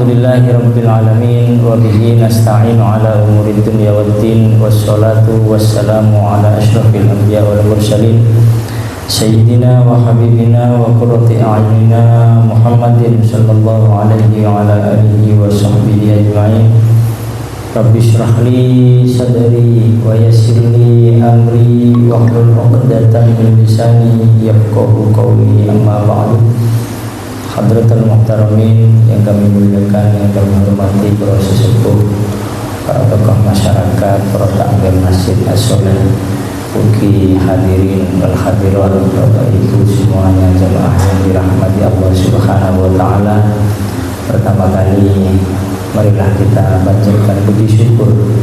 Alhamdulillahirabbil alamin wa bihi nasta'inu ala umuri dunya waddin wassalatu wassalamu ala asyrafil anbiya wal mursalin sayyidina wa habibina wa qurrati a'yunina Muhammadin sallallahu alaihi wa ala alihi wa sahbihi ajma'in. Rabbi shrah li sadri wa yassir li amri wahlul 'uqdatam min lisani yafqahu qawli, amma ba'du. Hadratul muhtaramin yang kami muliakan, yang kami hormati, para sesepuh, para tokoh masyarakat, para takmir masjid as-sholeh, ugi hadirin wal hadirat, Bapak Ibu semuanya, jemaah yang dirahmati Allah Subhanahu wa taala. Pertama kali marilah kita panjatkan puji syukur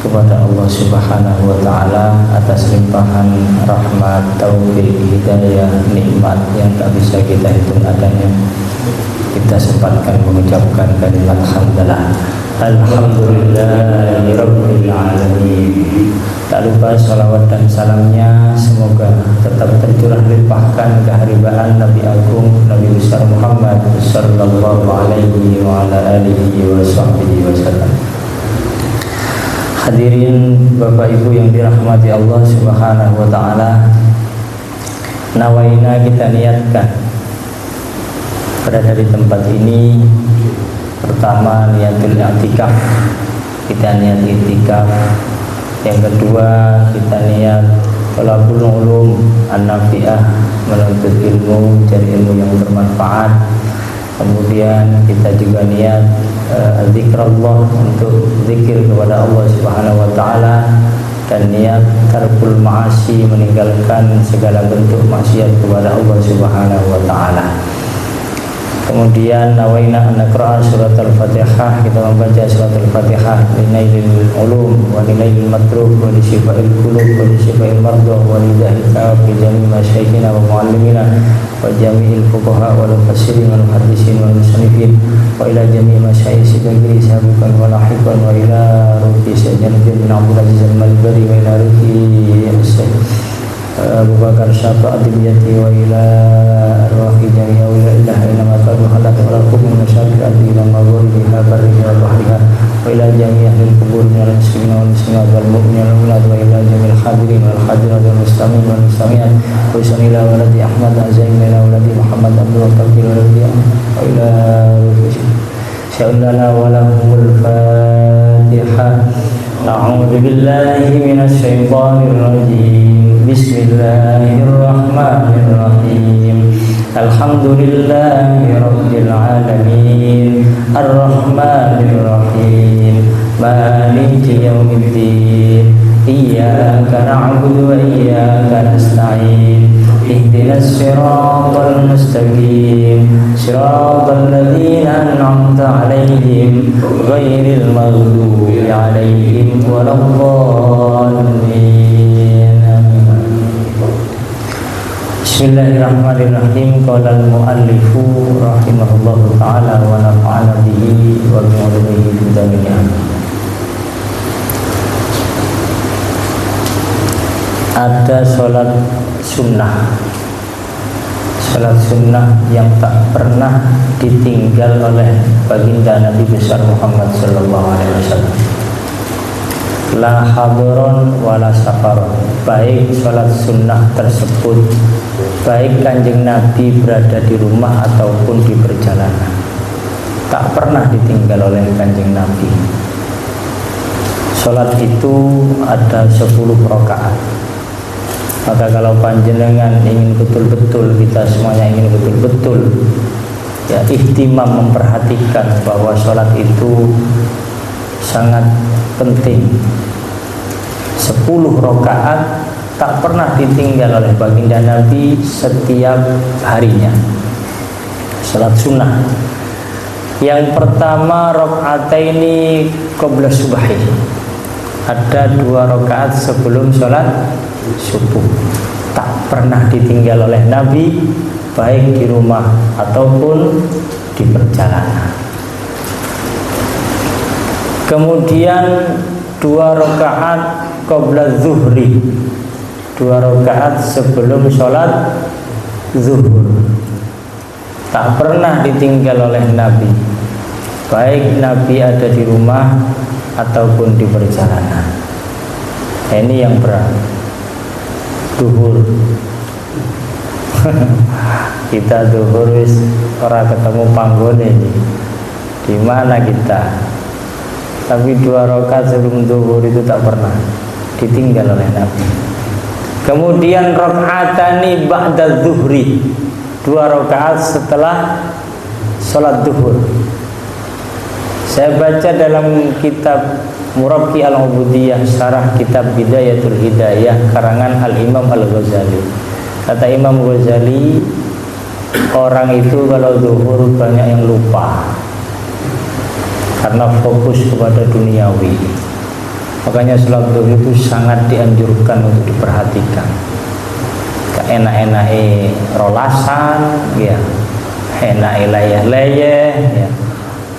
kepada Allah Subhanahu wa taala atas limpahan rahmat, taufik, hidayah, nikmat yang tak bisa kita hitung adanya. Kita sempatkan mengucapkan kalimat hamdalah, alhamdulillahirabbil alamin. Tak lupa salawat dan salamnya semoga tetap tercurah limpahkan keharibaan Nabi Agung Nabi besar Muhammad sallallahu alaihi wa ala alihi wa sahbihi wasallam. Hadirin Bapak Ibu yang dirahmati Allah Subhanahu wa taala, nawaina, kita niatkan berada di tempat ini. Pertama, niatul i'tikaf, kita niat i'tikaf. Yang kedua, kita niat thalabul ulum an-nafi'ah, menuntut ilmu, cari ilmu yang bermanfaat. Kemudian kita juga niat zikrullah, untuk zikir kepada Allah Subhanahu wa taala, dan niat tarkul ma'asi, meninggalkan segala bentuk maksiat kepada Allah Subhanahu wa taala. Kemudian nawaina an naqra'a surat al-Fatihah, kita membaca surat al-Fatihah linailil ulum wa linailil matrub wa lisyifail qulub wa lisyifail mardah wa lidahil ta'ab bi jami' masyayikhina wa muallimina wa jami'il fuqaha wal mufassirin wal muhaddisin wal musannifin wa ila jami' masyayikh sidagri sabiqan wa lahiqan wa ila ruhi sayyidina bin Abdul Aziz al-Malbari wa ila ruhi Abu Bakar Syafa Adibiyati wa ila arwahi jami'a wa ila ilaha illa maqadu halak wa lakum min masyakil adil ila maghribiha barriha wa bahriha wa ila jami'a ahlil kubur minal muslimina wal muslimat wal mu'minina wal mu'minat wa ila jami'il hadirin wal hadirat wal muslimin wal muslimat wa isanila waladi Ahmad Azaim ila waladi Muhammad Abdul Taqil waladi wa ila sya'ulana wa lahumul Fatihah. A'udzu billahi minasy syaithanir rajim. Bismillahirrahmanirrahim. Alhamdulillahi rabbil alamin, arrahmanirrahim, maliki yaumiddin. Iyyaka na'budu wa iyyaka nasta'in. Ihdinas siratal mustaqim, siratal ladzina an'amta 'alaihim ghairil maghdubi 'alaihim waladdallin. Bismillahirrahmanirrahim. Qala al-muallifu rahimahullahu ta'ala wa nafa'ana bihi wa bi ulumihi fid dharain. Ada sholat sunnah, sholat sunnah yang tak pernah ditinggal oleh baginda Nabi besar Muhammad sallallahu alaihi wasallam. La hadron wala safaron, baik sholat sunnah tersebut, baik kanjeng Nabi berada di rumah ataupun di perjalanan, tak pernah ditinggal oleh kanjeng Nabi. Sholat itu ada 10 rakaat. Maka kalau panjenengan ingin betul-betul, kita semuanya ingin betul-betul ya ihtimam, memperhatikan bahwa sholat itu sangat penting. 10 rakaat tak pernah ditinggal oleh baginda Nabi setiap harinya. Salat sunnah. Yang pertama, rakaataini qabla subhi. Ada 2 rakaat sebelum sholat subuh. Tak pernah ditinggal oleh Nabi, baik di rumah ataupun di perjalanan. Kemudian 2 rakaat qabla zuhri, 2 rakaat sebelum sholat zuhur. Tak pernah ditinggal oleh Nabi. baik Nabi ada di rumah ataupun di perjalanan. Ini yang berat. Duhur. Kita duhur wis ora ketemu panggon ini. Di mana kita? Tapi 2 rakaat sebelum duhur itu tak pernah ditinggal oleh Nabi. Kemudian rakaatani ba'da zuhri, 2 rakaat setelah sholat duhur. Saya baca dalam kitab Murabbi al-Ubudiyah, syarah kitab Bidayatul Hidayah karangan Al-Imam Al-Ghazali. Kata Imam Ghazali, orang itu kalau zuhur banyak yang lupa karena fokus kepada duniawi. Makanya sholat zuhur itu sangat dianjurkan untuk diperhatikan. Enak-enake rolasan, ya, enak layah-layah, ya.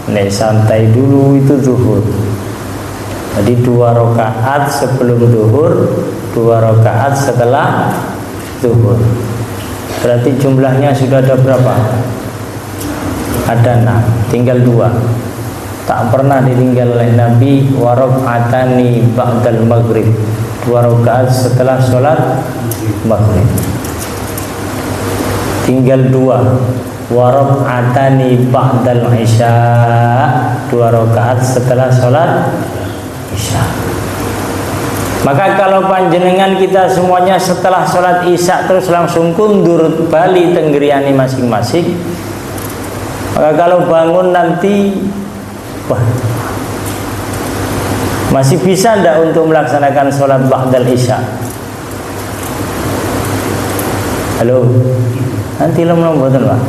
Nek santai dulu itu zuhur. Jadi 2 rakaat sebelum zuhur, 2 rakaat setelah zuhur. Berarti jumlahnya sudah ada berapa? Ada 6, tinggal 2. Tak pernah ditinggal oleh Nabi. Wa raka'atani ba'dal maghrib, 2 rakaat setelah sholat maghrib. Tinggal 2. Wa raka'atani ba'dal isya, 2 rakaat setelah sholat isya. Maka kalau panjenengan kita semuanya setelah sholat isya terus langsung kundur bali tenggeriani masing-masing, maka kalau bangun nanti, wah, masih bisa ndak untuk melaksanakan sholat ba'dal isya? Halo, nanti lem mboten Pak.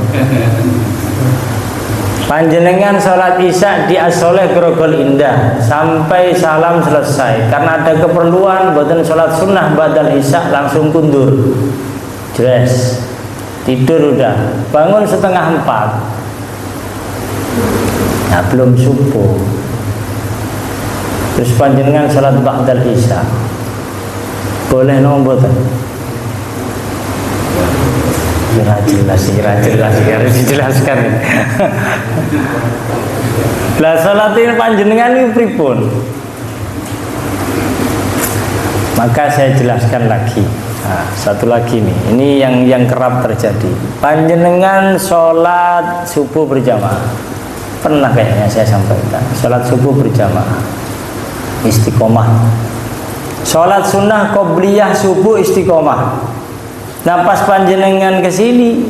Panjenengan sholat isya di As-Sholeh Grogol Indah sampai salam selesai. Karena ada keperluan mboten sholat sunnah ba'dal isya, langsung kundur, dress, tidur udah. Bangun 3:30. Nah, belum subuh. Terus panjenengan sholat ba'dal isya, boleh mboten? Jelas, harus dijelaskan. Lah salat ini panjenengan ini pripun? Maka saya jelaskan lagi. Nah, satu lagi nih, ini yang kerap terjadi. Panjenengan sholat subuh berjamaah, pernah kayaknya saya sampaikan. Sholat subuh berjamaah, istiqomah. Sholat sunnah qobliyah subuh istiqomah. Nah, pas panjenengan ke sini,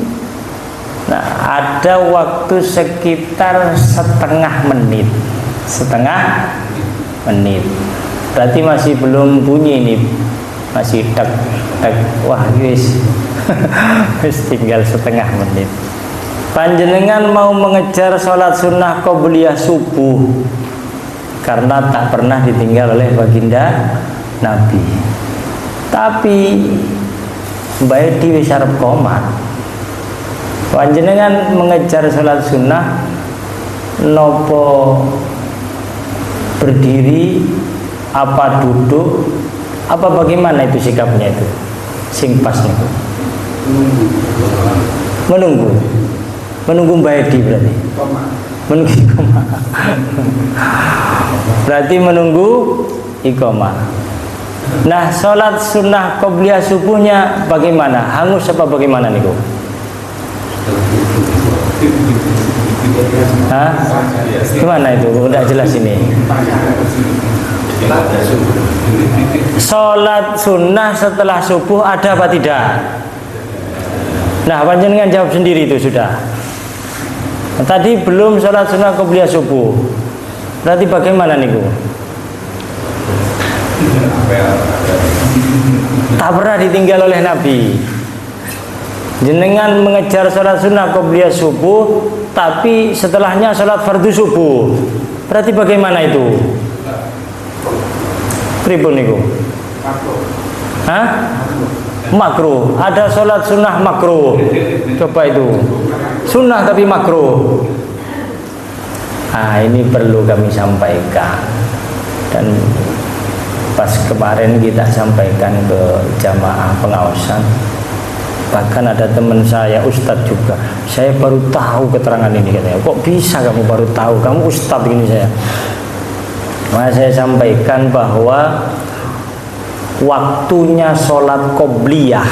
nah, ada waktu sekitar setengah menit. Berarti masih belum bunyi nih, masih tek. Wah, guys, tinggal setengah menit. Panjenengan mau mengejar sholat sunnah qobliyah subuh karena tak pernah ditinggal oleh baginda Nabi. Tapi baik di wis arep qomat, panjenengan mengejar sholat sunnah nopo berdiri apa duduk apa bagaimana itu sikapnya itu sing pas niku? Menunggu baik berarti menunggu iqomah. Berarti menunggu iqomah. Nah, sholat sunnah qobliyah subuhnya bagaimana? Hangus apa bagaimana niku? Hah? Gimana itu? Udah jelas ini. Sholat sunnah setelah subuh ada apa tidak? Nah, panjenengan jawab sendiri itu sudah. Tadi belum sholat sunnah qobliyah subuh. Berarti bagaimana niku? Tak pernah ditinggal oleh Nabi. Jenengan mengejar sholat sunnah qobliyah subuh, tapi setelahnya sholat fardu subuh. Berarti bagaimana itu? Pripun niku? Hah? Makruh. Ada sholat sunnah makruh. Coba itu. Sunnah tapi makruh. Nah, ini perlu kami sampaikan. Dan pas kemarin kita sampaikan ke jamaah pengawasan, Bahkan ada teman saya ustadz juga, saya baru tahu keterangan ini katanya. Kok bisa kamu baru tahu? Kamu ustadz ini saya. Maka saya sampaikan bahwa waktunya sholat qobliyah,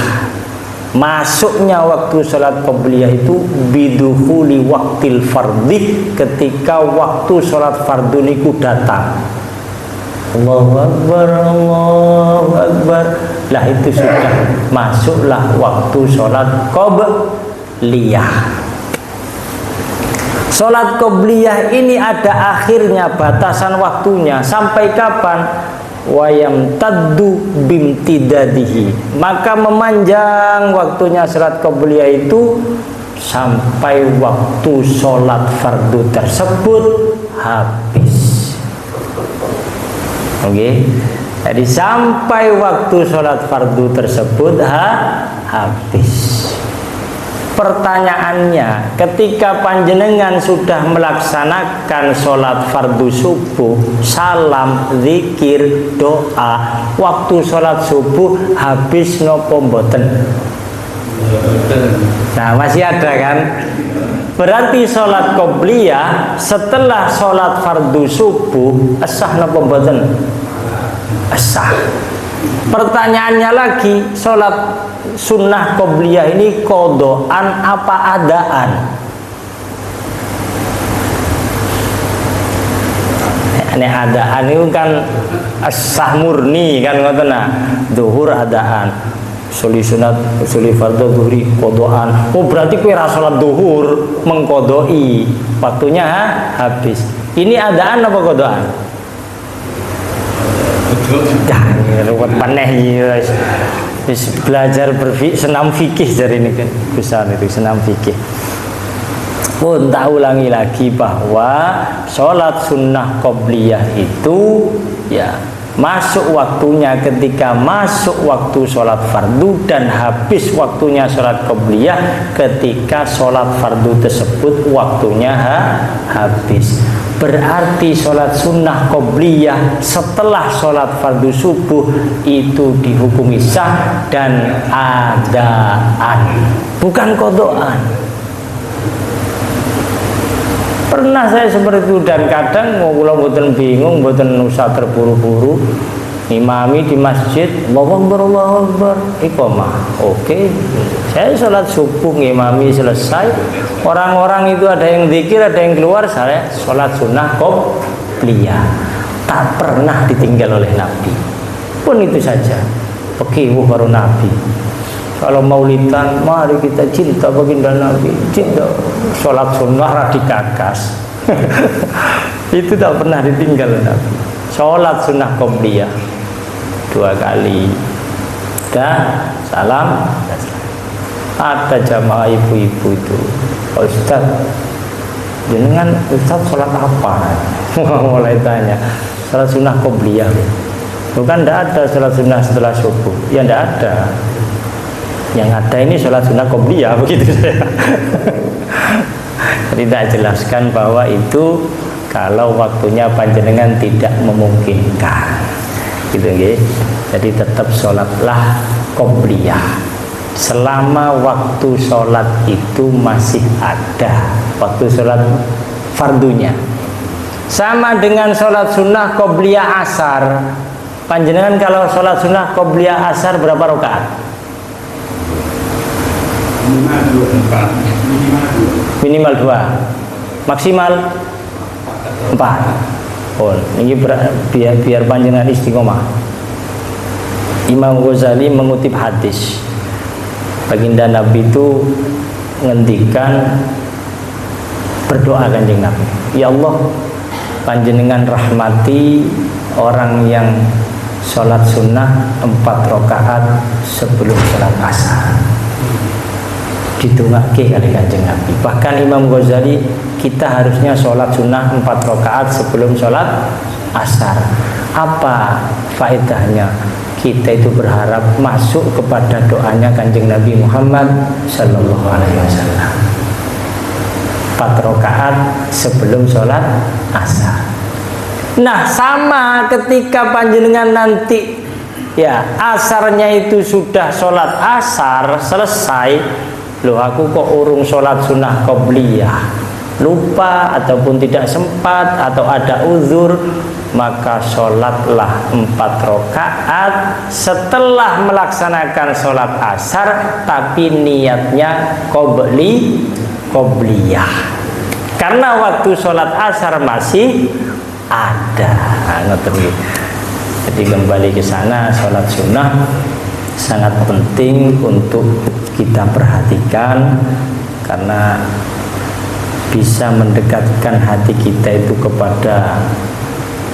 masuknya waktu sholat qobliyah itu bidukhuli waktil fardhi, ketika waktu sholat fardu niku datang. Allahu Akbar, Allahu Akbar. Lah itu sudah masuklah waktu sholat qobliyah. Sholat qobliyah ini ada akhirnya, batasan waktunya. Sampai kapan? Wayam taddu bimtidadihi, maka memanjang waktunya sholat qobliyah itu sampai waktu sholat fardu tersebut habis. Oke, jadi sampai waktu sholat fardu tersebut habis. Pertanyaannya, ketika panjenengan sudah melaksanakan sholat fardu subuh, salam, zikir, doa, waktu sholat subuh habis nopo mboten? Nah, masih ada kan? Berarti sholat qobliyah setelah sholat fardu subuh asah nopo mboten? Asah. Pertanyaannya lagi, sholat sunnah qobliyah ini kodoan apa adaan? Ini adaan itu kan asah murni kan, ngoten nah. Zuhur adaan, soli sunat, soli fardu zuhri kodoan. Oh berarti kue sholat zuhur mengkodoi, waktunya habis. Ini adaan apa kodoan? Ruwet paneh ya. Belajar senam fikih dari ini kan besar itu, senam fikih. Pun tak ulangi lagi bahwa sholat sunnah qobliyah itu ya masuk waktunya ketika masuk waktu sholat fardu dan habis waktunya sholat qobliyah ketika sholat fardu tersebut waktunya habis. Berarti sholat sunnah qobliyah setelah sholat fardu subuh itu dihukumi sah dan adaan, bukan kodoan. Pernah saya seperti itu, dan kadang mau kula mboten bingung, mboten usah terburu-buru. Imami di masjid, Allahu Akbar, Allahu Akbar, iqamah. Oke, saya sholat subuh, imami selesai. Orang-orang itu ada yang zikir, ada yang keluar. Saya sholat sunnah qobliyah, tak pernah ditinggal oleh Nabi. Pun itu saja. Oke, baru Nabi. Kalau maulidan, mari kita cinta baginda Nabi, cinta. Sholat sunnah radikakas. Itu tak pernah ditinggal oleh Nabi. Sholat sunnah qobliyah 2 kali, dan salam. Ada jamaah ibu-ibu itu, Ustaz, jenengan Ustaz sholat apa? Mulai tanya. Sholat sunnah qobliyah. Bukan, tidak ada sholat sunnah setelah subuh. Ya tidak ada. Yang ada ini sholat sunnah qobliyah, begitu saya. Tidak jelaskan bahwa itu kalau waktunya panjenengan tidak memungkinkan, gitu ya. Jadi tetap sholatlah qobliyah selama waktu sholat itu masih ada, waktu sholat fardunya. Sama dengan sholat sunnah qobliyah asar. Panjenengan kalau sholat sunnah qobliyah asar berapa rakaat? Minimal 2, maksimal 4. Oh, ini biar panjenengan istiqomah. Imam Ghazali mengutip hadis. Baginda Nabi itu ngendikan, berdoa kanjeng Nabi, ya Allah, panjenengan rahmati orang yang sholat sunnah 4 rakaat sebelum sholat asar. Ditungake kali kanjeng Nabi. Bahkan Imam Ghazali, kita harusnya sholat sunnah 4 rakaat sebelum sholat asar. Apa faedahnya? Kita itu berharap masuk kepada doanya kanjeng Nabi Muhammad Sallallahu Alaihi Wasallam. 4 rakaat sebelum sholat asar. Nah, sama ketika panjenengan nanti Ya, asarnya itu sudah sholat asar selesai. Loh, aku kok urung sholat sunnah qobliyah, lupa ataupun tidak sempat atau ada uzur, maka sholatlah 4 rakaat setelah melaksanakan sholat asar, tapi niatnya qobliyah. Karena waktu sholat asar masih ada. Jadi kembali ke sana, sholat sunnah sangat penting untuk kita perhatikan karena bisa mendekatkan hati kita itu kepada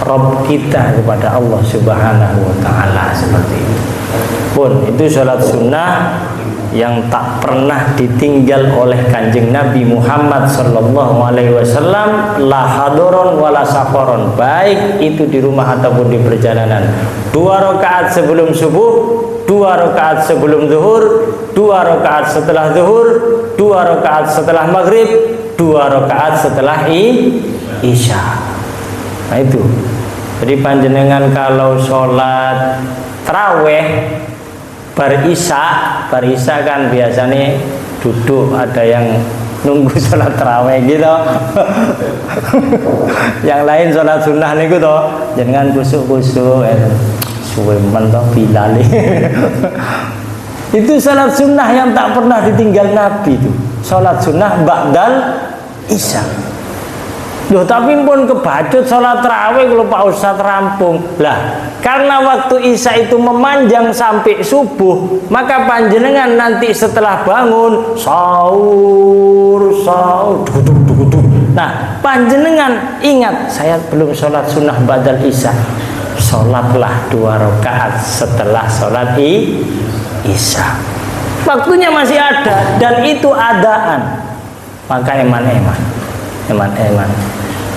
Rabb kita, kepada Allah Subhanahu wa Ta'ala, seperti itu. Pun itu sholat sunnah yang tak pernah ditinggal oleh Kanjeng Nabi Muhammad sallallahu alaihi wasallam, la hadaron wala safaron, baik itu di rumah ataupun di perjalanan. 2 rakaat sebelum subuh, 2 rakaat sebelum zuhur, 2 rakaat setelah zuhur, 2 rakaat setelah maghrib, 2 rakaat setelah isya. Nah itu. Jadi panjenengan kalau sholat taraweh bar isya kan biasanya duduk, ada yang nunggu sholat taraweh gitu. Yang lain sholat sunnah niku toh, jangan kusuk-kusuk suwe men toh Bilal. Itu sholat sunnah yang tak pernah ditinggal Nabi itu. Sholat sunnah ba'dal isya. Loh, tapi pun kebacut sholat tarawih kalau Pak Ustadz rampung lah. Karena waktu isya itu memanjang sampai subuh, maka panjenengan nanti setelah bangun sahur. Nah, panjenengan ingat, saya belum sholat sunnah badal isya. Sholatlah 2 rakaat setelah sholat isya. Waktunya masih ada dan itu adaan. Maka eman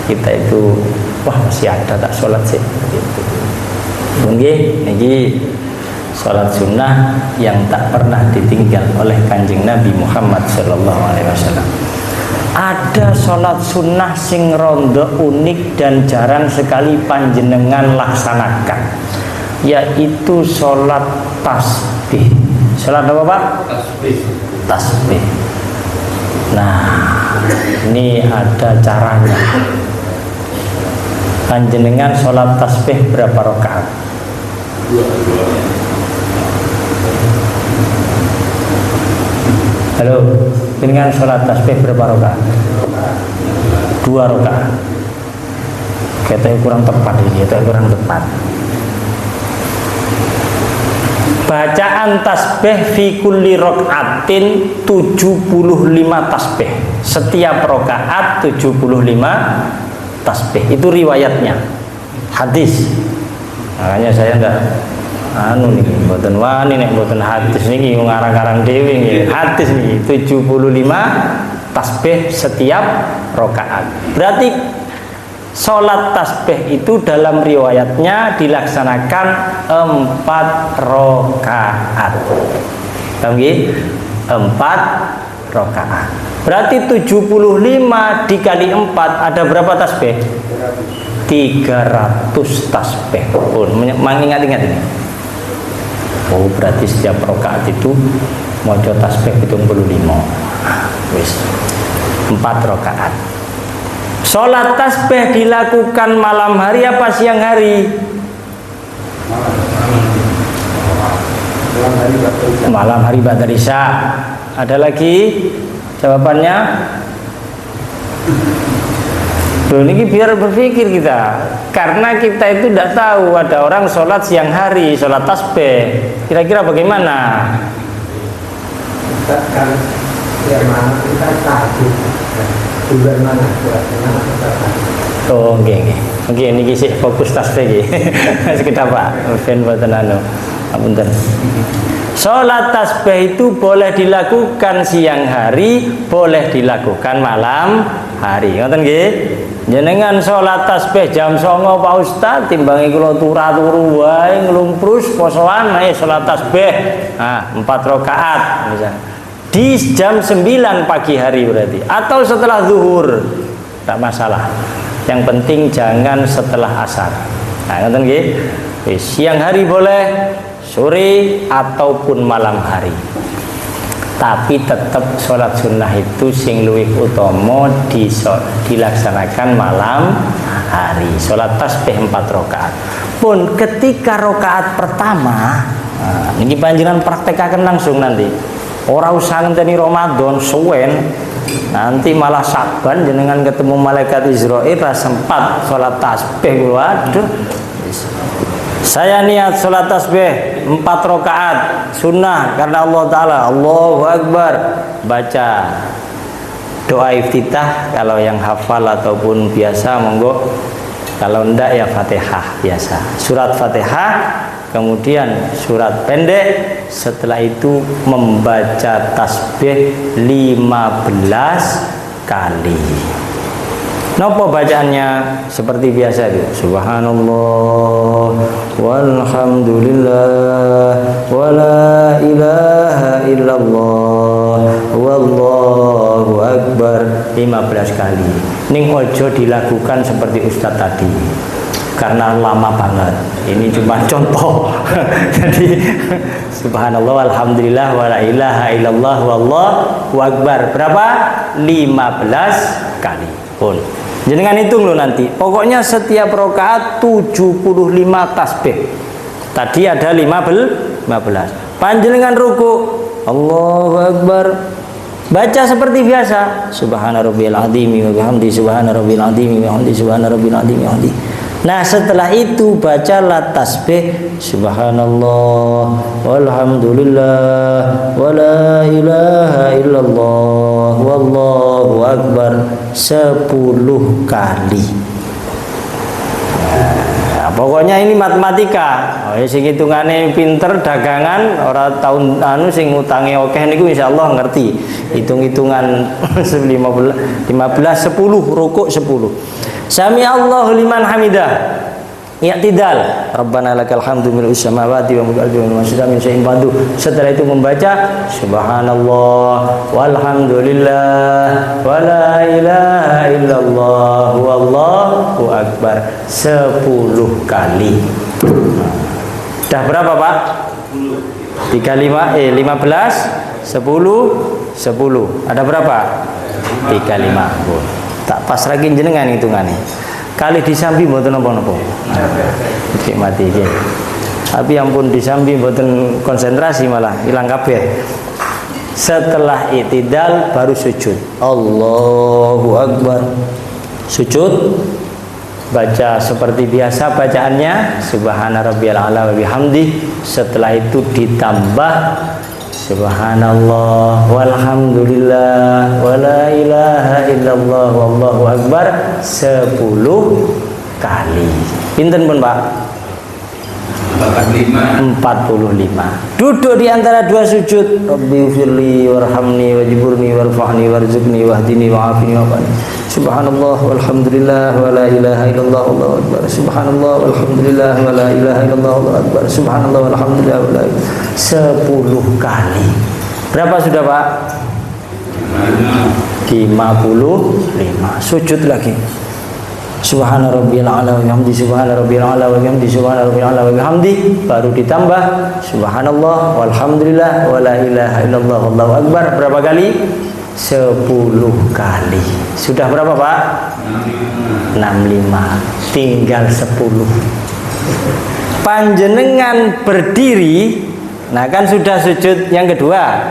kita itu, wah masih ada tak sholat sih gitu. Nggih, niki sholat sunnah yang tak pernah ditinggal oleh Kanjeng Nabi Muhammad sallallahu alaihi wasallam. Ada sholat sunnah sing rondo unik dan jarang sekali panjenengan laksanakan, yaitu sholat tasbih. Sholat apa Pak? Tasbih. Nah, ini ada caranya. Panjenengan sholat tasbih berapa rakaat? 2. Halo, panjenengan sholat tasbih berapa rakaat? 2 rakaat. Katanya kurang tepat ini, kurang tepat. Bacaan tasbih fi kulli rakaatin 75 tasbih. Setiap rakaat 75 tasbih. Itu riwayatnya, hadis. Makanya saya ndak nih mboten wani nek mboten hadis niki ngarang-arang dhewe nggih. Hadis niki 75 tasbih setiap rakaat. Berarti sholat tasbih itu dalam riwayatnya dilaksanakan 4 rakaat. Paham nggih? 4 rakaat. Berarti 75 dikali 4 ada berapa tasbih? 300 tasbih. Oh, mengingat-ingat ini. Oh, berarti setiap rakaat itu maca tasbih 75. Wis. 4 rakaat. Sholat tasbih dilakukan malam hari apa siang hari? Malam hari ba'da isya. Ada lagi jawabannya? Loh, ini biar berpikir kita. Karena kita itu tidak tahu, ada orang sholat siang hari, sholat tasbih. Kira-kira bagaimana? Oh, oke, ini sih fokus tasbih nggih. Sekedap Pak, ben boten anu. Apunten. Sholat tasbih itu boleh dilakukan siang hari, boleh dilakukan malam hari. Ngoten nggih? Jenengan sholat tasbih jam 09.00 Pak Ustaz, timbangi kula turu wae nglumprus posoan sholat tasbih. Nah, 4 rakaat misalnya. Di jam 9 pagi hari berarti, atau setelah zuhur, tak masalah. Yang penting jangan setelah asar. Nah, ngoten nggih. Siang hari boleh, sore ataupun malam hari. Tapi tetap sholat sunnah itu sing luwih utama dilaksanakan malam hari. Sholat tasbih 4 rakaat. Pun ketika rakaat pertama, ini panjenengan praktekaken langsung nanti. Ora usah ngenteni Ramadan suwen, nanti malah Saban jenengan ketemu malaikat Israil ra sempat sholat tasbih. Waduh. Saya niat sholat tasbih 4 rakaat sunnah karena Allah Ta'ala. Allahu Akbar. Baca doa iftitah kalau yang hafal ataupun biasa monggo. Kalau enggak ya Fatihah biasa. Surat Fatihah, kemudian surat pendek. Setelah itu membaca tasbih 15 kali. Napa bacaannya? Seperti biasa itu. Subhanallah walhamdulillah wala ilaha illallah wallahu akbar 15 kali. Ning ojo dilakukan seperti Ustadz tadi. Karena lama banget. Ini cuma contoh. Jadi subhanallah walhamdulillah wala ilaha illallah wallahu akbar. Berapa? 15 kali. Pun jenengan hitung lo nanti. Pokoknya setiap rakaat 75 tasbih. Tadi ada 15. Panjenengan ruku, Allahu Akbar. Baca seperti biasa. Subhana rabbiyal azim wa bihamdi subhana rabbiyal azim wa bihamdi subhana rabbiyal azim wa bihamdi. Nah, setelah itu bacalah tasbih subhanallah walhamdulillah wala ilaha illallah wallahu akbar 10 kali. Nah, pokoknya ini matematika. Oh, sing hitungane pinter dagangan ora tahun sing ngutangi akeh niku insyaallah ngerti. Hitung-hitungan 15 10 rukuk 10. Sami Allahu liman hamidah. I'tidal. Rabbana lakal hamdu mil'us samawati wa mil'ul ardi wa ma syi'a min syai'in ba'du. Setelah itu membaca subhanallah walhamdulillah wala ilaha illallah wallahu akbar 10 kali. Dah berapa, Pak? 15 10 10. Ada berapa? 35. Tak pas lagi jenengan hitungannya. Kali disambi mboten napa-napa. Oke mati iki. Tapi ampun disambi mboten konsentrasi malah hilang kabeh. Setelah i'tidal baru sujud. Allahu Akbar. Sujud baca seperti biasa bacaannya subhana rabbiyal a'la wa bihamdi. Setelah itu ditambah subhanallah walhamdulillah wala ilaha illallah wallahu akbar 10 kali. Pinten pun, Pak? 45. Duduk di antara dua sujud. Rabbighfirli warhamni wajburni warfa'ni warzuqni wahdini wa'afini wa'afani. Subhanallah walhamdulillah wala ilaha illallah wallahu akbar. Subhanallah walhamdulillah wala ilaha illallah wallahu akbar. Subhanallah walhamdulillah wala 10 kali. Berapa sudah, Pak? 55. Sujud lagi. Subhana rabbiyal a'la wa bihamdi subhana rabbiyal a'la wa bihamdi subhana rabbiyal a'la wa bihamdi, baru ditambah subhanallah walhamdulillah wala ilaha illallah wallahu akbar. Berapa kali? 10 kali. Sudah berapa, Pak? 65. Tinggal 10. Panjenengan berdiri. Nah, kan sudah sujud yang kedua.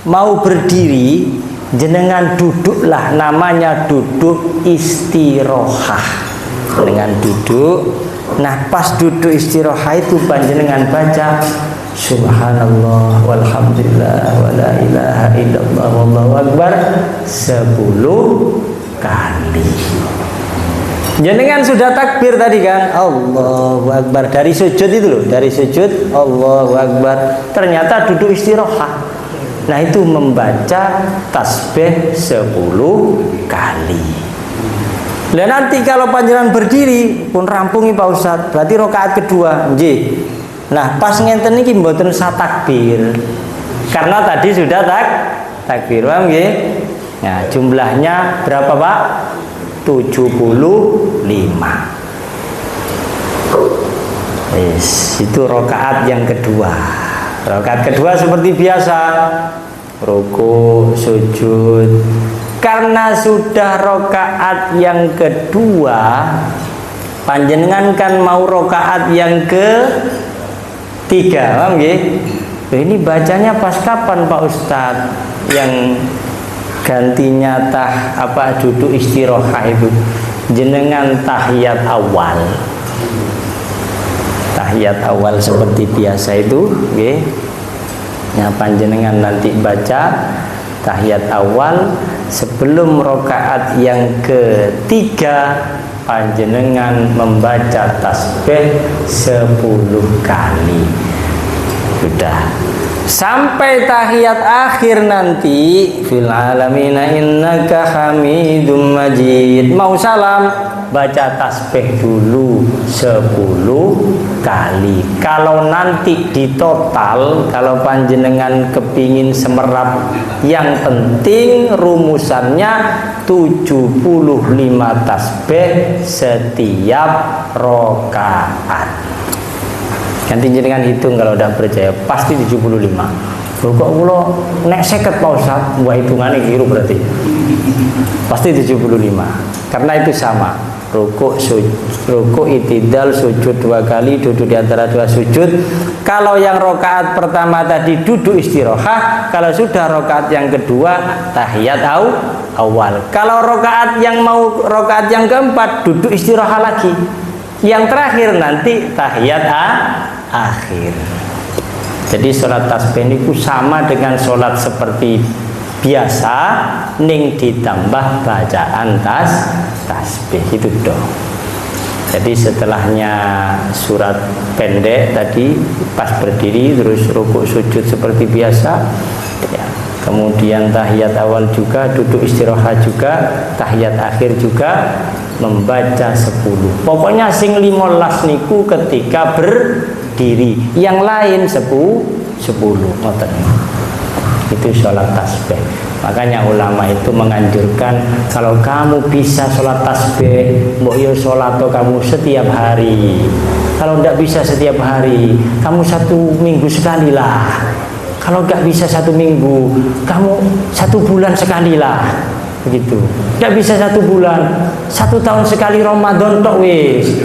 Mau berdiri, jenengan duduklah, namanya duduk istirohah. Dengan duduk, nah pas duduk istirohah itu panjenengan baca subhanallah walhamdulillah wala ilaha illallah wallahu akbar 10 kali. Jenengan sudah takbir tadi kan, Allahu akbar, dari sujud itu loh, dari sujud Allahu akbar, ternyata duduk istirohah. Nah itu membaca tasbih 10 kali. Dan nanti kalau panjenengan berdiri pun rampungi Pak Ustadz, berarti rakaat kedua. Nggih. Nah pas ngenten iki mboten satakbir. Karena tadi sudah takbir, paham nggih? Nah jumlahnya berapa, Pak? 75. Itu rakaat yang kedua. Rakaat kedua seperti biasa, ruku, sujud. Karena sudah rakaat yang kedua, panjenengan kan mau rakaat yang ketiga, paham nggih? Ini bacanya pas kapan Pak Ustadz? Yang gantinya duduk istirahat itu jenengan tahiyat awal. Tahiyat awal seperti biasa itu, nggih. Ya, panjenengan nanti baca tahiyat awal sebelum rakaat yang ketiga, panjenengan membaca tasbih 10 kali. Sudah sampai tahiyat akhir nanti, fil alamina innaka hamidum majid. Mau salam, baca tasbih dulu 10 kali. Kalau nanti di total, kalau panjenengan kepingin semerap, yang penting rumusannya 75 tasbih setiap rakaat. Nanti jenengan hitung, kalau udah percaya pasti 75. Kok kula nek 50 Pak Ustaz, buat hitungannya keliru berarti. Pasti 75. Karena itu sama. Ruku, itidal, sujud 2 kali, duduk di antara 2 sujud. Kalau yang rakaat pertama tadi duduk istirahat, kalau sudah rakaat yang kedua tahiyat awal. Kalau rakaat yang keempat duduk istirahat lagi. Yang terakhir nanti tahiyat akhir. Jadi sholat tasbih ini sama dengan sholat seperti biasa, ning ditambah bacaan tasbih itu dong. Jadi setelahnya surat pendek tadi pas berdiri, terus rukuk sujud seperti biasa, ya. Kemudian tahiyat awal juga, duduk istirahat juga, tahiyat akhir juga, membaca 10. Pokoknya sing 15 niku ketika berdiri, yang lain 10. Itu sholat tasbih. Makanya ulama itu menganjurkan, kalau kamu bisa sholat tasbih, mbok yo sholat kamu setiap hari. Kalau tidak bisa setiap hari, kamu 1 minggu sekali lah. Kalau nggak bisa 1 minggu, kamu 1 bulan sekali lah. Begitu. Nggak bisa 1 bulan, 1 tahun sekali Ramadan tok wis.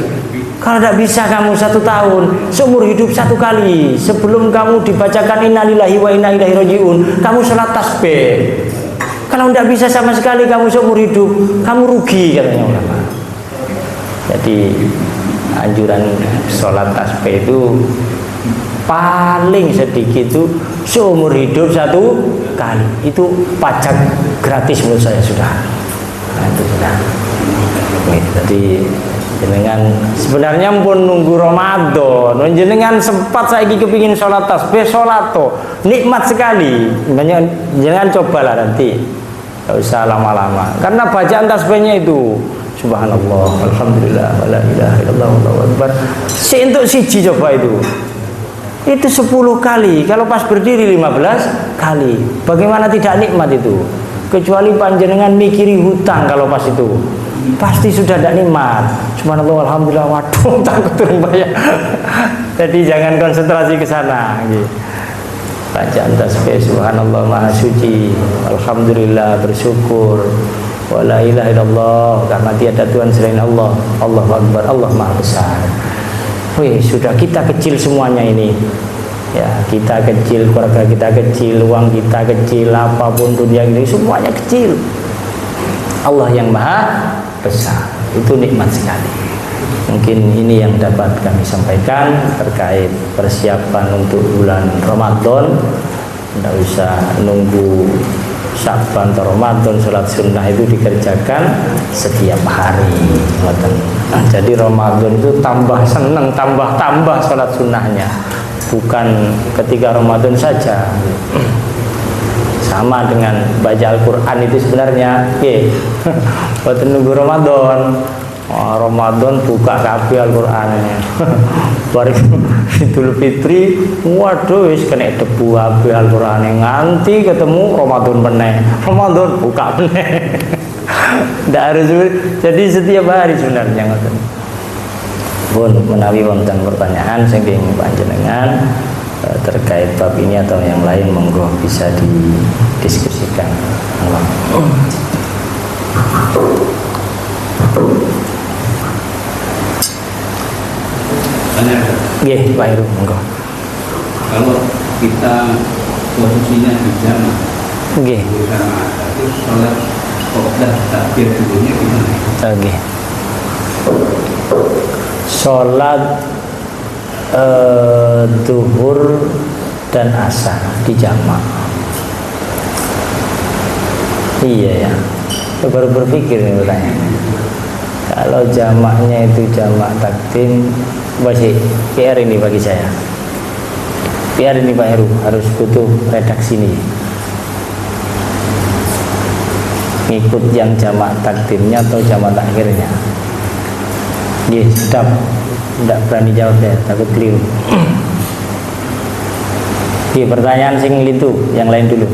Kalau tidak bisa kamu 1 tahun, seumur hidup 1 kali. Sebelum kamu dibacakan innalillahi wa inna ilaihi rajiun, kamu sholat tasbih. Kalau tidak bisa sama sekali kamu seumur hidup, kamu rugi, katanya ulama. Jadi anjuran sholat tasbih itu paling sedikit itu seumur hidup 1 kali. Itu pajak gratis menurut saya sudah. Nah, itu sudah. Jadi jenengan sebenarnya pun nunggu Ramadan, jenengan sempat saiki kepingin sholat tasbih, sholat toh nikmat sekali. Jangan cobalah nanti, nggak usah lama-lama, karena bacaan tasbihnya itu subhanallah, alhamdulillah, wala ilaha illallah, wallahu akbar. Untuk siji coba itu 10 kali. Kalau pas berdiri 15 kali. Bagaimana tidak nikmat itu? Kecuali panjenengan mikiri hutang, kalau pas itu pasti sudah tidak nikmat. Subhanallah, alhamdulillah, waduh takut turun bayar. Jadi jangan konsentrasi ke sana. Bacaan tasbih subhanallah maha suci, alhamdulillah, bersyukur, wala ilaha illallah, karena tiada Tuhan selain Allah, Allahu akbar, Allah maha besar. Wih, sudah kita kecil semuanya ini. Ya, kita kecil, keluarga kita kecil, uang kita kecil, apapun dunia ini semuanya kecil. Allah yang maha besar, itu nikmat sekali. Mungkin ini yang dapat kami sampaikan terkait persiapan untuk bulan Ramadan. Tidak usah nunggu Sya'ban atau Ramadan, sholat sunnah itu dikerjakan setiap hari. Jadi Ramadan itu tambah senang, tambah sholat sunnahnya, bukan ketika Ramadan saja. Sama dengan baca Al-Quran itu sebenarnya, buat nunggu Ramadan. Ramadan buka kabeh Al-Qur'ane. Bar Idul Fitri, waduh wis kena debu kabeh Al-Qur'ane, nganti ketemu Ramadan meneh. Ramadan buka meneh. Ndak harus, jadi setiap hari sebenarnya ngoten. pun menawi wonten pertanyaan saking panjenengan terkait bab ini atau yang lain, monggo bisa didiskusikan. Allah. Nggih, Pak Heru, monggo. Kalau kita posisinya di jamaah, Nggih. itu sholat qobliyah takbir dulunya gimana? Nggih. Sholat zuhur dan asar di jamaah. Iya ya. Baru berpikir nih bertanya. Kalau jamaknya itu jamak takdim, masih PR ini bagi saya. PR ini Pak Heru, harus butuh redaksi ini. Ngikut yang jamak takdimnya atau jamak takhirnya. Nggih, sedap. Tidak berani jawab ya, takut keliru. Nggih, pertanyaan sing itu, yang lain dulu.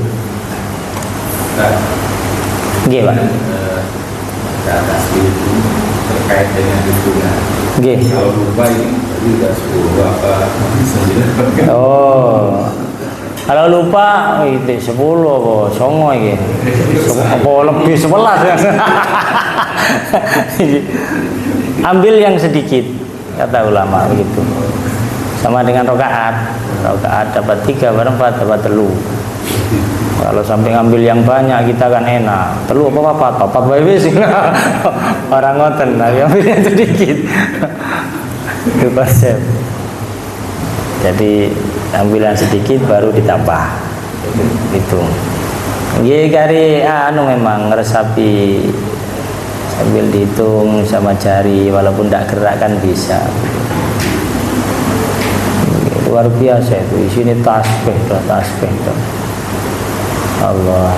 Nggih, Pak. Atas itu terkait dengan hitungan. Nggih. Kalau lupa ini tadi udah 10 apa 9. Oh. Kalau lupa itu 10 apa 9 iki. Apa lebih 11 ya. Ambil yang sedikit, kata ulama begitu. Sama dengan rokaat. Rokaat dapat 3, bareng 4 dapat 3. Kalau sampai ngambil yang banyak kita kan enak. 3 apa 4 bae sih. Orang ngoten, tapi ambil yang sedikit. Itu konsep. Jadi ambilan sedikit baru ditambah. Itu. Nggih kari memang ngeresapi sambil dihitung sama jari, walaupun tidak gerak kan bisa. Luar biasa itu, isinya tasbih tuh. Allah,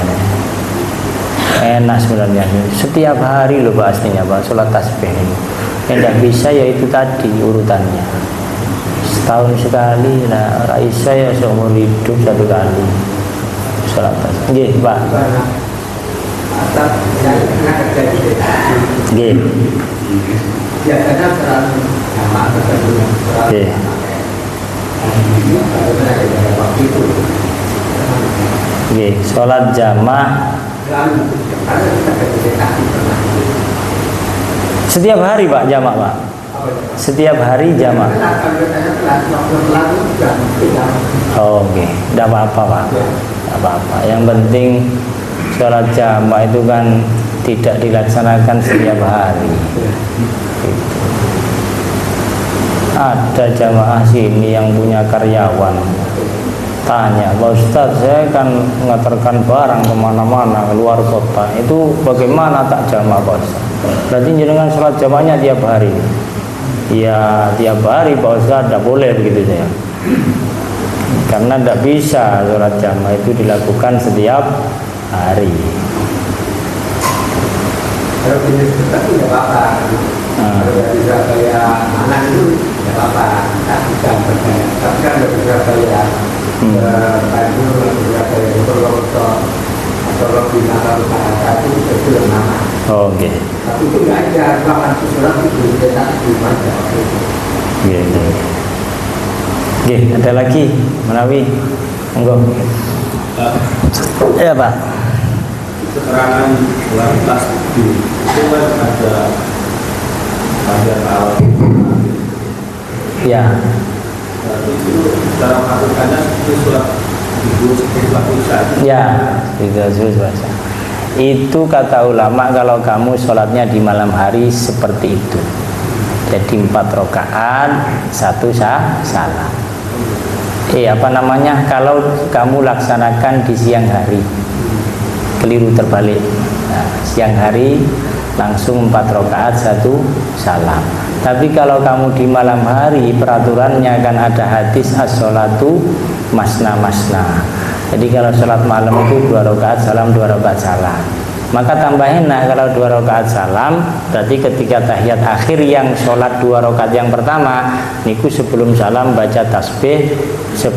enak sebenarnya. Setiap hari loh Pak, aslinya Pak, sholat tasbih ini. Yang tidak bisa yaitu tadi urutannya. Setahun sekali, nah Raisa ya seumur hidup 1 kali sholat tasbih. Nggih Pak. Nggih. Nggih. Nggih, sholat jamaah setiap hari Pak, jamaah Pak. Setiap hari jamaah. Oh, oke, tidak apa-apa Pak. Tidak apa-apa. Yang penting sholat jamaah itu kan tidak dilaksanakan setiap hari. Gitu. Ada jamaah sini yang punya karyawan. Tanya, Pak Ustadz, saya kan mengantarkan barang kemana-mana, keluar kota. Itu bagaimana tak jamaah Pak Ustadz? Berarti jenengan sholat jamaahnya tiap hari? Ya tiap hari Pak Ustadz, tidak boleh begitu saya. Karena tidak bisa sholat jamaah itu dilakukan setiap hari. Kalau jenis seperti tidak apa-apa. Kalau tidak bisa kayak anak itu tidak apa-apa. Tapi kan tidak bisa kayak Tanjung, tidak bisa kayak Purwokerto atau lebih nakal itu yang nama. Oke. Tapi itu tidak ada ruangan susulan itu tidak cuma ada. Oke, ada lagi Menawi, monggo. Ya Pak. Keterangan kualitas itu kan ada alat. Ya. Itu cara melakukannya seperti surat ibu seperti bahasa. Ya, bahasa. Itu kata ulama kalau kamu sholatnya di malam hari seperti itu. Jadi 4 rakaat, 1 salam. Kalau kamu laksanakan di siang hari, keliru terbalik. Nah, siang hari langsung 4 rakaat 1 salam. Tapi kalau kamu di malam hari, peraturannya kan ada hadis as-sholatu masna. Jadi kalau sholat malam itu 2 rakaat salam, 2 rakaat salam. Maka tambah enak kalau 2 rakaat salam, berarti ketika tahiyat akhir yang sholat 2 rakaat yang pertama niku sebelum salam baca tasbih 10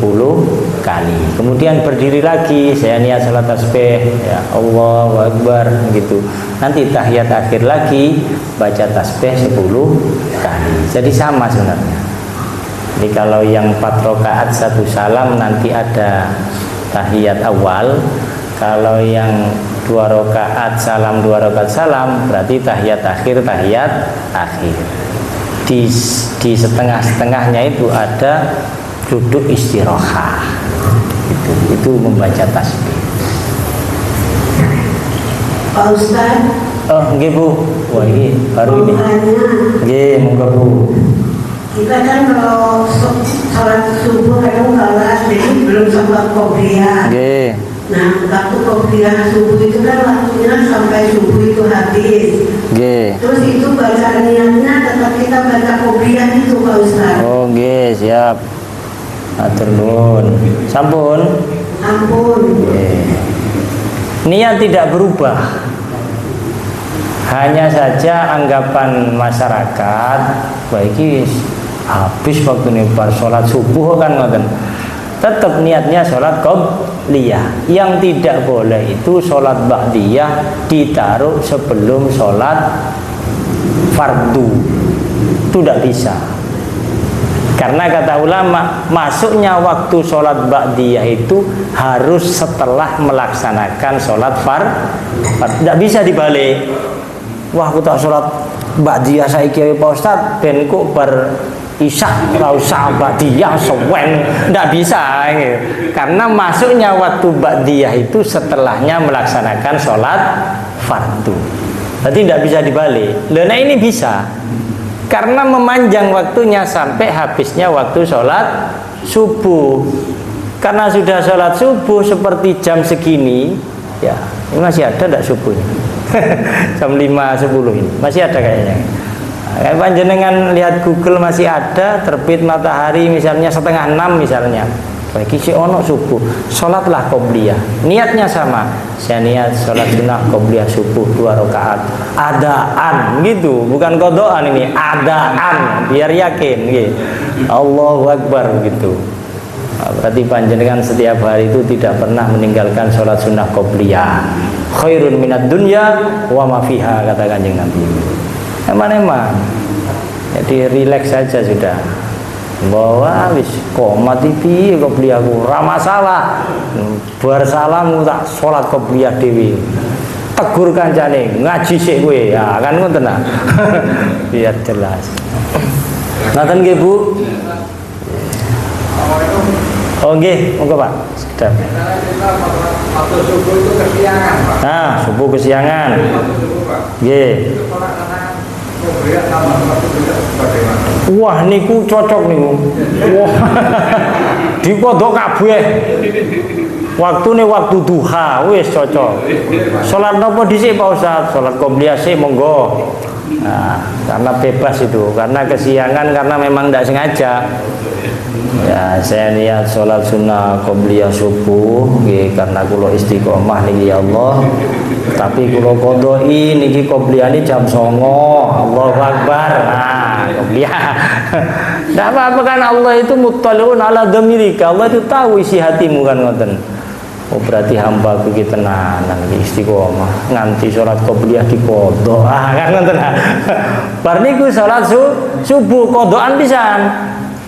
kali. Kemudian berdiri lagi, saya niat sholat tasbih ya Allahu Akbar gitu. Nanti tahiyat akhir lagi baca tasbih 10 kali. Jadi sama sebenarnya. Jadi kalau yang 4 rakaat 1 salam nanti ada tahiyat awal. Kalau yang 2 rakaat salam 2 rakaat salam berarti tahiyat akhir di setengah-setengahnya itu ada duduk istirahat itu membaca tasbih. Pak Ustaz. Oh nggih Bu, wah ini baru ini nggih monggo Bu. Kita kan kalau sholat subuh kadang kalah, jadi belum sempat qobliyah. Nggih. Nah, waktu qobliyah subuh itu kan waktunya sampai subuh itu habis. Nggih. Terus itu baca niatnya tetap kita baca qobliyah itu Pak Ustaz. Oh nggih, siap. Atur nuwun. Sampun. Ampun. Nggih. Niat tidak berubah. Hanya saja anggapan masyarakat baiki habis waktu nih bar sholat subuh kan ngoten. Tetap niatnya sholat qobliyah. Yang tidak boleh itu sholat ba'diyah ditaruh sebelum sholat fardu. Itu tidak bisa. Karena kata ulama, masuknya waktu sholat ba'diyah itu harus setelah melaksanakan sholat tidak bisa dibalik. Wah, aku tak sholat ba'diyah saiki Pak Ustaz, ben kok bar isya ora usah ba'diyah sewen. Tidak bisa gitu. Karena masuknya waktu ba'diyah itu setelahnya melaksanakan sholat fardu. Berarti tidak bisa dibalik. Nah ini bisa. Karena memanjang waktunya sampai habisnya waktu sholat subuh. Karena sudah sholat subuh seperti jam segini, ya ini masih ada tidak subuhnya? Jam 5.10 ini masih ada kayaknya. Kayak panjenengan lihat Google masih ada terbit matahari misalnya 5:30 misalnya. Bagi si ono subuh, sholatlah qobliyah. Niatnya sama. Saya niat sholat sunnah qobliyah subuh 2 rakaat. Adaan gitu, bukan kodoan ini. Adaan, biar yakin. Gitu. Allahu Akbar gitu. Nah, berarti panjenengan setiap hari itu tidak pernah meninggalkan sholat sunnah qobliyah. Khairun minad dunya wa ma fiha, kata Kanjeng Nabi. Emang. Jadi rileks saja sudah. Bahwa wis komat iki qobliyah ku ora masalah. Bar salam tak salat qobliyah dhewe. Tegur kancane, ngaji sik kowe. Ya kan ngoten nah. Biar jelas. Ngoten nggih Bu. Oh nggih, monggo Pak. Sekedar. Waktu subuh itu kesiangan Pak. Nah, subuh kesiangan. Nggih. Wah niku cocok niku. Wah. Dikodok kabeh. Waktune waktu duha wis cocok. Salat napa dhisik Pak Ustaz? Salat qobliyah sik monggo. Nah, karena bebas itu, karena kesiangan karena memang tidak sengaja. Ya, saya niat sholat sunnah qobliyah subuh karena kulo istiqomah niki ya Allah. Tapi kulo kodoi niki qobliyah ini jam 09.00. Allahu Akbar. Nah, qobliyah. Tidak apa-apa kan, Allah itu muttaliun ala dhamirika. Allah itu tahu isi hatimu kan ngoten. Oh berarti hambaku ki tenanan iki istiqomah nganti sholat qobliyah dikodok. Kan ngoten. Bar niku sholat subuh kodokan pisan.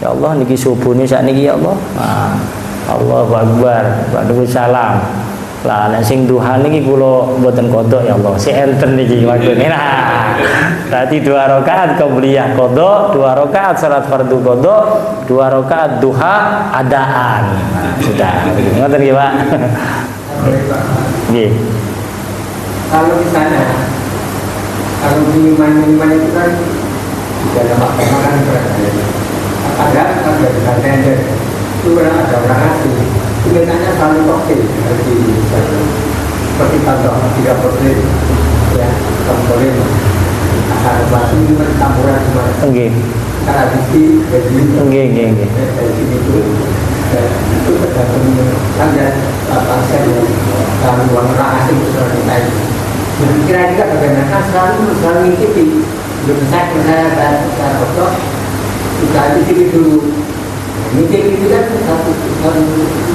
Ya Allah niki subuh ini saat niki ya Allah. Nah, Allahu Akbar. Waalaikumsalam. Lah nek sing duha niki kula mboten kodok ya Allah. Si enten niki waktune. Nah, berarti 2 rakaat qobliyah kodok, 2 rakaat salat fardu kodok, 2 rakaat duha adaan. Nah, sudah. Ngoten nggih, Pak. Nggih. Kalau misalnya minuman itu kan tidak ada makanan berarti. Ada tender itu ada orang asing itu mintanya selalu koktil seperti contoh 3% ya komponen asal batu itu kan campuran semua cara bisi dari sini itu tergantung kan ya pasien yang orang asing seperti kita Kira-kira bagaimana selalu ngikuti belum saya foto kita ngikuti dulu. Ngikuti itu kan satu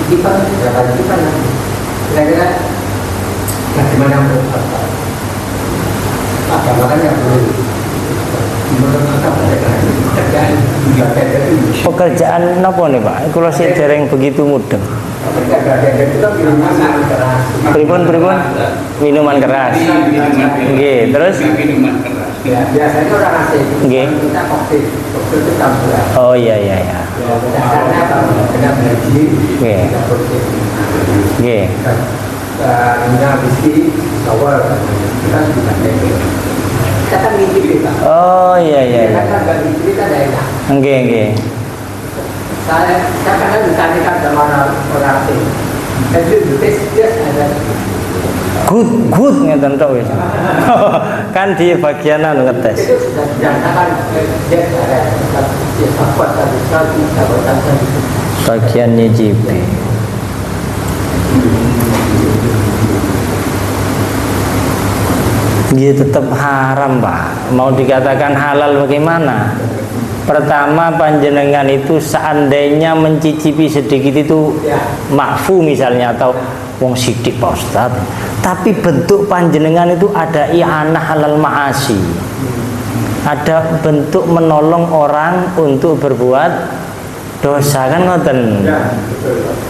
tipan berapa tipan kira-kira bagaimana apa makanya boleh pekerjaan apa nih Pak? Kalau sih dereng begitu mudah. Pripun minuman keras. Nggih, terus ya biasanya orang asing kita koktil itu campuran. Oh iya. Dasarnya kena gaji kita koktil. Nggih. Minyak whisky sour kita juga kita kan ngintip Pak. Oh iya. Kan nggak ngintip kita ada enak. Nggih. Saya kadang ditanyakan sama orang asing. Jadi tes ada good ngeten tok wis. Kan di bagian anu ngetes. itu sudah dinyatakan dia ada kuat tadi Bagian nyicipi. Dia tetap haram Pak. Mau dikatakan halal bagaimana? Pertama panjenengan itu seandainya mencicipi sedikit itu makfu misalnya atau wong sidik Pak Ustaz, tapi bentuk panjenengan itu ada i'anah halal ma'asi, ada bentuk menolong orang untuk berbuat dosa kan ngoten.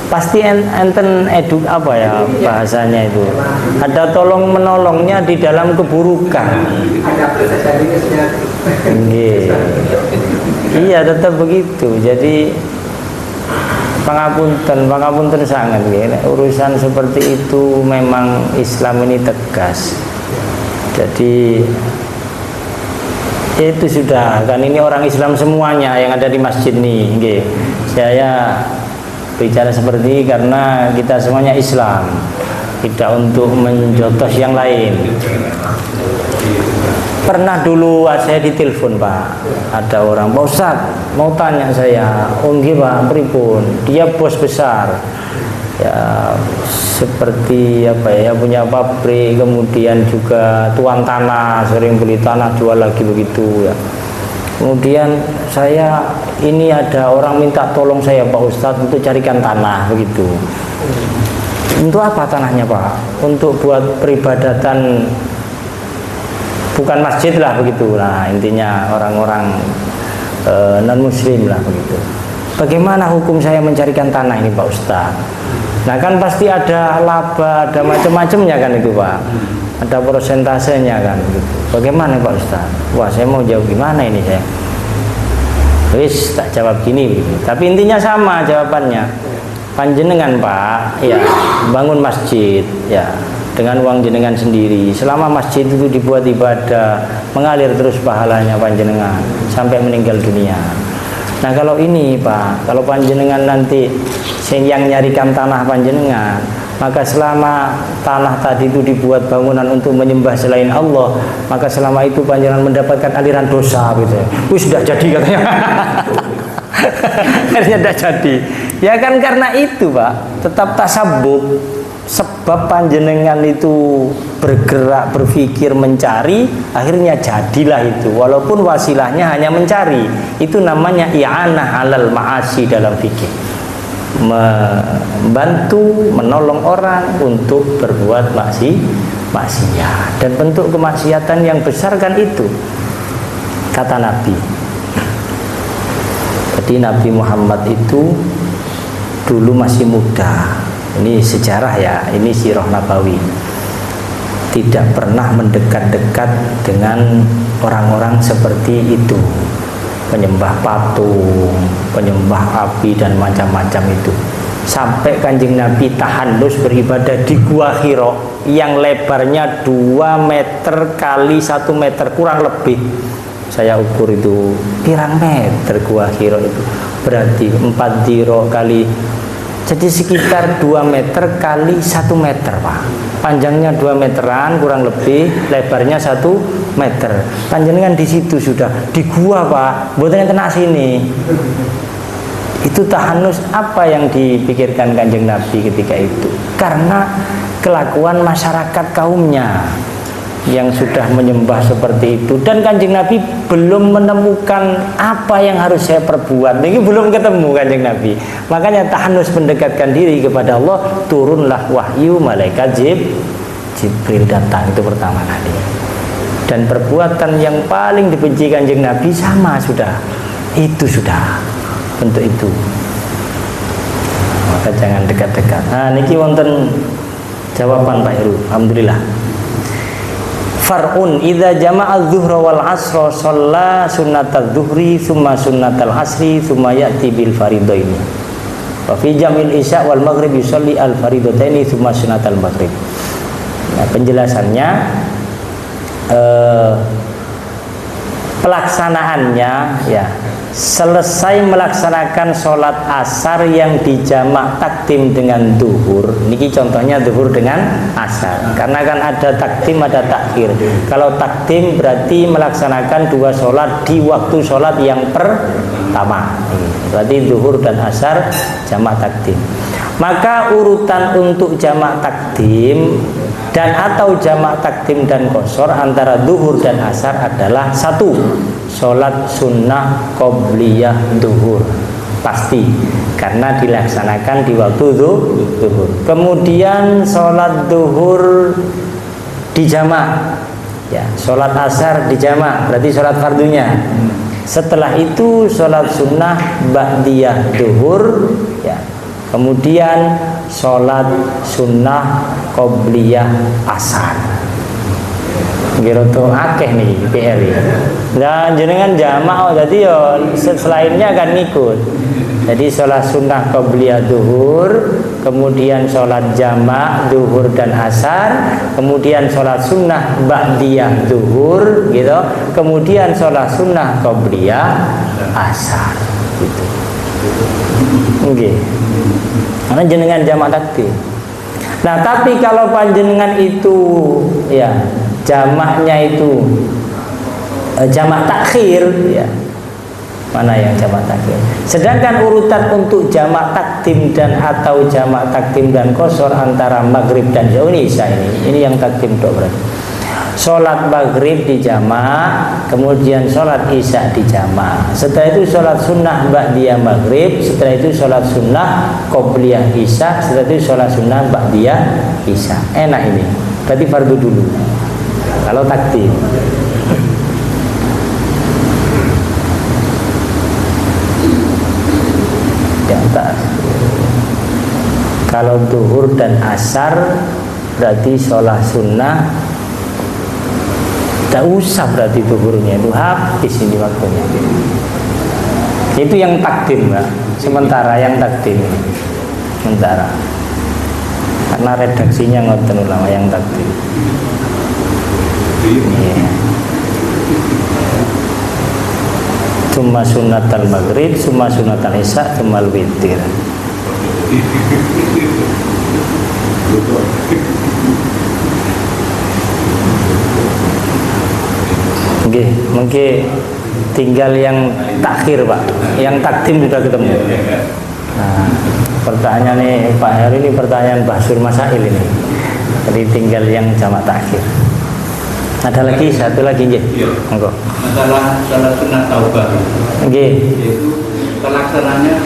Pasti enten eduk apa ya bahasanya itu, ada tolong menolongnya di dalam keburukan. ada proses dan minusnya. Iya tetap begitu. Jadi pangapunten sangat urusan seperti itu memang Islam ini tegas. Jadi itu sudah kan ini orang Islam semuanya yang ada di masjid nih. Saya bicara seperti ini karena kita semuanya Islam, tidak untuk menjotos yang lain. Pernah dulu saya ditelepon Pak, ada orang, Pak Ustaz mau tanya saya, nggih Pak, pripun? Dia bos besar, ya seperti apa ya, punya pabrik, kemudian juga tuan tanah, sering beli tanah jual lagi begitu ya. Kemudian saya ini ada orang minta tolong saya Pak Ustaz untuk carikan tanah begitu. Untuk apa tanahnya Pak? Untuk buat peribadatan, bukan masjid lah begitu. Nah intinya orang-orang non muslim lah begitu. Bagaimana hukum saya mencarikan tanah ini Pak Ustaz? Nah kan pasti ada laba, ada macam-macamnya kan itu Pak, ada persentasenya kan gitu. Bagaimana Pak Ustaz? Wah saya mau jawab gimana ini saya? Wis tak jawab gini gitu. Tapi intinya sama jawabannya. Panjenengan Pak, ya bangun masjid ya dengan uang jenengan sendiri. Selama masjid itu dibuat ibadah, mengalir terus pahalanya panjenengan sampai meninggal dunia. Nah kalau ini Pak, kalau panjenengan nanti yang nyarikan tanah panjenengan, maka selama tanah tadi itu dibuat bangunan untuk menyembah selain Allah, maka selama itu panjenengan mendapatkan aliran dosa gitu. Wih sudah jadi katanya. Akhirnya tidak jadi. Ya kan karena itu Pak, tetap tasabbuh. Sebab panjenengan itu bergerak, berpikir, mencari, akhirnya jadilah itu. Walaupun wasilahnya hanya mencari, itu namanya i'anah alal ma'asi dalam fikih. Membantu, menolong orang untuk berbuat maksiat. Dan bentuk kemaksiatan yang besar kan itu, kata Nabi. Jadi Nabi Muhammad itu dulu masih muda. Ini sejarah ya, ini sirah nabawi. Tidak pernah mendekat-dekat dengan orang-orang seperti itu, penyembah patung, penyembah api dan macam-macam itu. Sampai Kanjeng Nabi tahannus beribadah di Gua Hira yang lebarnya 2 meter kali 1 meter kurang lebih. Saya ukur itu pirang meter Gua Hira itu. Berarti 4 diro kali, jadi sekitar 2 meter kali 1 meter Pak. Panjangnya 2 meteran kurang lebih, lebarnya 1 meter. Panjenengan di situ sudah di gua Pak, mboten kena sini. Itu tahanus apa yang dipikirkan Kanjeng Nabi ketika itu? Karena kelakuan masyarakat kaumnya. yang sudah menyembah seperti itu, dan Kanjeng Nabi belum menemukan apa yang harus saya perbuat. Ini belum ketemu Kanjeng Nabi. Makanya tahanus mendekatkan diri kepada Allah, turunlah wahyu malaikat Jibril datang, itu pertama kali. Dan perbuatan yang paling dibenci Kanjeng Nabi sama sudah. Itu sudah bentuk itu. Maka jangan dekat-dekat. Nah, niki wonten jawaban Pak Heru. Alhamdulillah. Far'un idza jama'a adh-dhuhra wal 'ashra shalla sunnatadz dhuhri thumma sunnatal 'ashri thumma ya'ti bil faridaini. Wa fi jam'il isya wal maghrib yusalli al faridataini thumma sunnatal maghrib. Nah, penjelasannya pelaksanaannya ya, selesai melaksanakan sholat asar yang dijamak takdim dengan duhur. Niki contohnya duhur dengan asar, karena kan ada takdim ada takhir. Kalau takdim berarti melaksanakan dua sholat di waktu sholat yang pertama, berarti duhur dan asar jamak takdim. Maka urutan untuk jamak takdim dan atau jamak takdim dan qashar antara duhur dan asar adalah satu, sholat sunnah qobliyah duhur, pasti karena dilaksanakan di waktu duhur. Kemudian sholat duhur dijamak, ya, sholat asar dijamak, berarti sholat fardunya. Setelah itu sholat sunnah ba'diyah duhur, ya. Kemudian sholat sunnah qobliyah asar. Giroto akeh nih PR. Dan jenengan jamak, jadi yo selainnya akan ngikut. Jadi sholat sunnah qobliyah duhur, kemudian sholat jamak duhur dan asar, kemudian sholat sunnah ba'diyah duhur, gitu. Kemudian sholat sunnah qobliyah asar, gitu. Oke. Karena jenengan jamak takdim. Nah, tapi kalau panjenengan itu ya jamaknya itu jamak takhir, ya. Mana yang jamak takhir? Sedangkan urutan untuk jamak takdim dan atau jamak takdim dan qashar antara maghrib dan isya ini yang takdim dok berarti. Sholat maghrib dijamak, kemudian sholat isya dijamak. Setelah itu sholat sunnah ba'diyah maghrib, setelah itu sholat sunnah qobliyah isya, setelah itu sholat sunnah ba'diyah isya. Enak ini, berarti fardu dulu kalau takdim. Di atas. Kalau duhur dan asar berarti sholat sunnah, tidak usah berarti duhurnya itu habis ini waktunya. Itu yang takdim, Mbak. Sementara yang takdim, sementara. Karena redaksinya ngoten ulama yang takdim. Yeah. Summa sunnatal maghrib, summa sunnatal isya, summa al-witir. Oke, mungkin tinggal yang takhir Pak, yang takdim sudah ketemu. Nah, pertanyaan nih Pak Heru ini pertanyaan bahsul masail ini. Jadi tinggal yang jamak takhir. Ada lagi satu lagi nggih. Monggo. Masalah salat sunat taubah. Nggih. Yaitu pelaksananya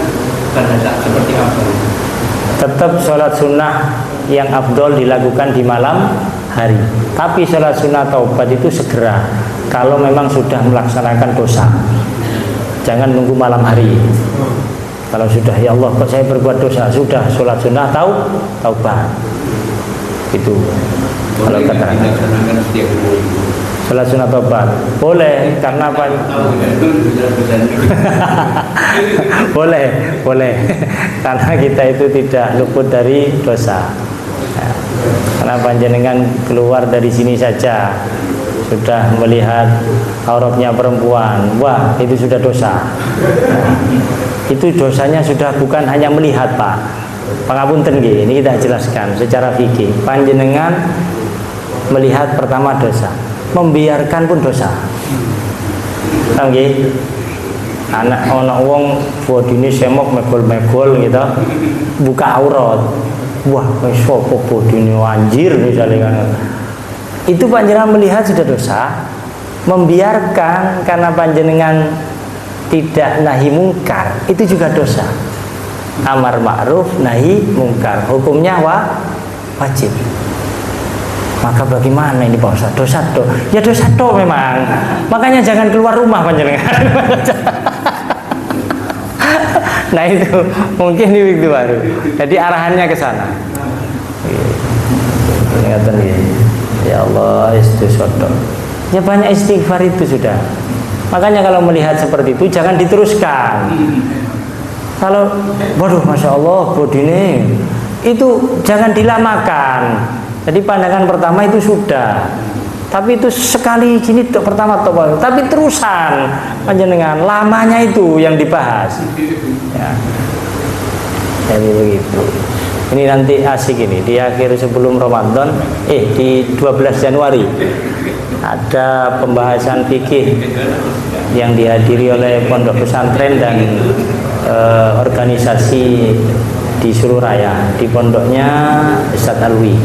pada saat seperti apa? Tetap sholat sunnah yang afdol dilakukan di malam hari. Tapi sholat sunnah taubat itu segera. Kalau memang sudah melaksanakan dosa, jangan nunggu malam hari. Kalau sudah, ya Allah kok saya berbuat dosa, sudah sholat sunnah taubat. Itu. Kalau kata sholat sunnah taubat boleh, karena apa? boleh karena kita itu tidak luput dari dosa. Karena panjenengan keluar dari sini saja sudah melihat auratnya perempuan, wah itu sudah dosa. Itu dosanya sudah bukan hanya melihat Pak. Pangapunten nggih, ini kita jelaskan secara fikih. Panjenengan melihat pertama dosa, membiarkan pun dosa. Tahu nggih? Anak wong bodine semok megol-megol gitu, buka aurat. Wah, wis sapa bodine anjir misalnya kan. itu panjenengan melihat sudah dosa, membiarkan karena panjenengan tidak nahi mungkar itu juga dosa. Amar ma'ruf nahi mungkar hukumnya wajib. Maka bagaimana ini Pak Ustaz? Dosa toh? Ya dosa toh memang. Makanya jangan keluar rumah panjenengan. Nah itu mungkin di baru. Jadi arahannya ke sana. Ya Allah dosa toh. Ya banyak istighfar itu sudah. Makanya kalau melihat seperti itu jangan diteruskan. Kalau waduh Masya Allah bodine itu jangan dilamakan. Jadi pandangan pertama itu sudah, tapi itu sekali gini pertama tapi terusan panjenengan lamanya itu yang dibahas. Ya. Jadi begitu. Ini nanti asik ini di akhir sebelum Ramadan, di 12 Januari ada pembahasan fikih yang dihadiri oleh pondok pesantren dan organisasi di Sururaya di pondoknya Ustadz Alwi.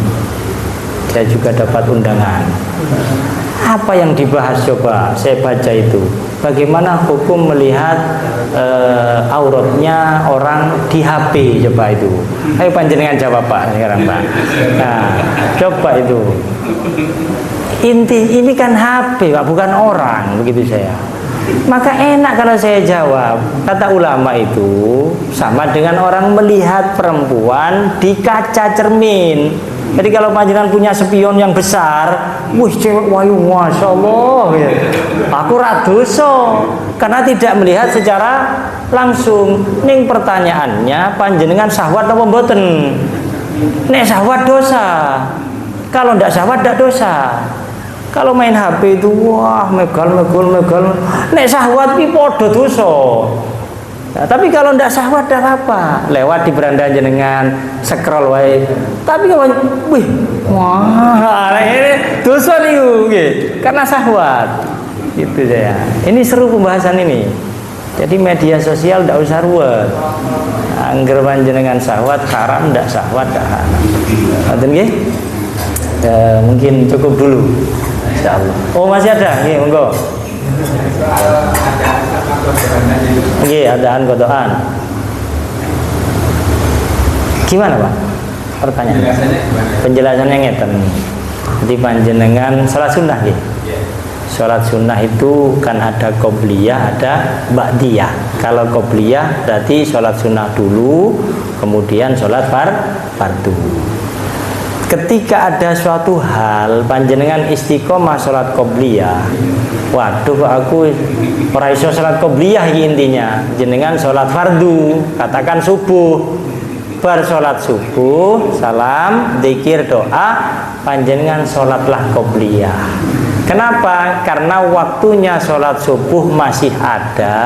Saya juga dapat undangan. Apa yang dibahas coba saya baca itu. Bagaimana hukum melihat auratnya orang di HP coba itu. Ayo panjenengan jawab Pak sekarang Pak. Nah, coba itu. Ini kan HP Pak, bukan orang begitu saya. Maka enak kalau saya jawab. Kata ulama itu sama dengan orang melihat perempuan di kaca cermin. Jadi kalau panjenengan punya spion yang besar, wih cewek wayu Masya Allah ya. Aku radoso karena tidak melihat secara langsung. Ning pertanyaannya panjenengan syahwat apa mboten? Nek syahwat dosa. Kalau ndak syahwat ndak dosa. Kalau main HP itu wah megal. Nek syahwat ki padha dosa. Nah, tapi kalau ndak syahwat ndak apa-apa. Lewat di beranda jenengan scroll wae. Tapi kalau wih wah ini dosa niku nggih karena syahwat. Gitu saya. Ini seru pembahasan ini. Jadi media sosial ndak usah ruwet. Angger panjenengan syahwat haram ndak syahwat ndak haram. Ngoten nggih? Mungkin cukup dulu. Insyaallah. Oh masih ada? Nggih, monggo. Nggih, adaan kodokan. Gimana Pak? Pertanyaan. Penjelasannya ngeten. Jadi panjenengan salat sunnah nggih. Salat sunnah itu kan ada qobliyah, ada ba'diyah. Kalau qobliyah berarti salat sunnah dulu, kemudian salat fardu. Ketika ada suatu hal panjenengan istiqomah salat qobliyah, waduh kok aku ora iso salat qobliyah intinya, jenengan salat fardu, katakan subuh. Bar salat subuh, salam, zikir, doa, panjenengan salatlah qobliyah. Kenapa? Karena waktunya sholat subuh masih ada,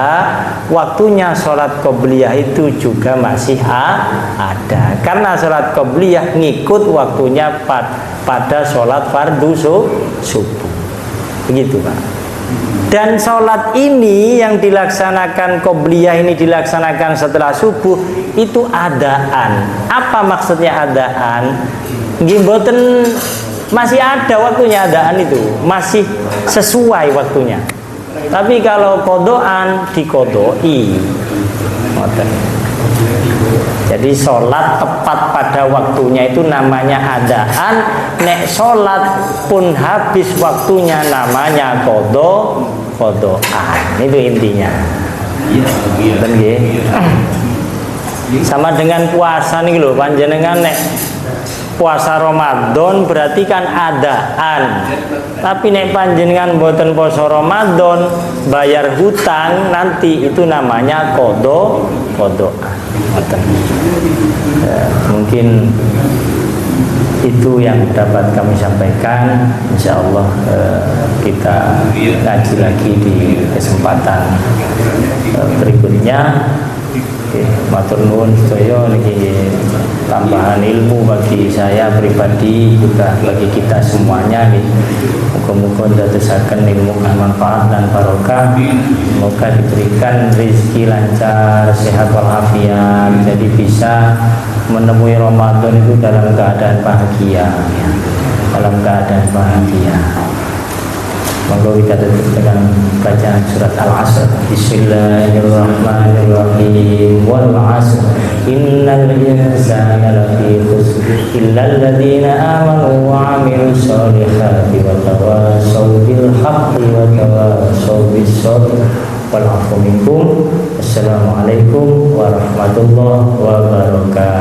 waktunya sholat qobliyah itu juga masih ada. Karena sholat qobliyah ngikut waktunya pada sholat fardu subuh. Begitu Pak. Dan sholat ini yang dilaksanakan qobliyah ini dilaksanakan setelah subuh itu adaan. Apa maksudnya adaan? Gimboten masih ada waktunya adaan itu, masih sesuai waktunya. Tapi kalau kodoan dikodoi. Jadi sholat tepat pada waktunya itu namanya adaan. Nek sholat pun habis waktunya namanya kodoan. Itu intinya. Sama dengan puasa nih loh, panjenengan nek puasa Ramadan berarti kan adaan. Tapi nek panjenengan mboten poso Ramadan, bayar hutang nanti itu namanya kodoan. Mungkin itu yang dapat kami sampaikan. Insyaallah kita ngaji lagi di kesempatan berikutnya. Oke, matur nuwun sedaya niki tambahan ilmu bagi saya pribadi juga bagi kita semuanya nih. Muga-muga ndadosaken ilmu kang manfaat dan barokah. Semoga diberikan rezeki lancar, sehat walafiat, jadi bisa menemui Ramadan itu dalam keadaan bahagia, ya. Dalam keadaan bahagia. Monggo kita tutup dengan bacaan surat Al-Asr. Bismillahirrahmanirrahim. Wal 'asr innal insana lafi khusr illal ladzina amanu wa 'amilus solihati wa tawassaw bil haqqi wa tawassaw bis sabr. Wal 'afwu minkum. Assalamualaikum warahmatullahi wabarakatuh.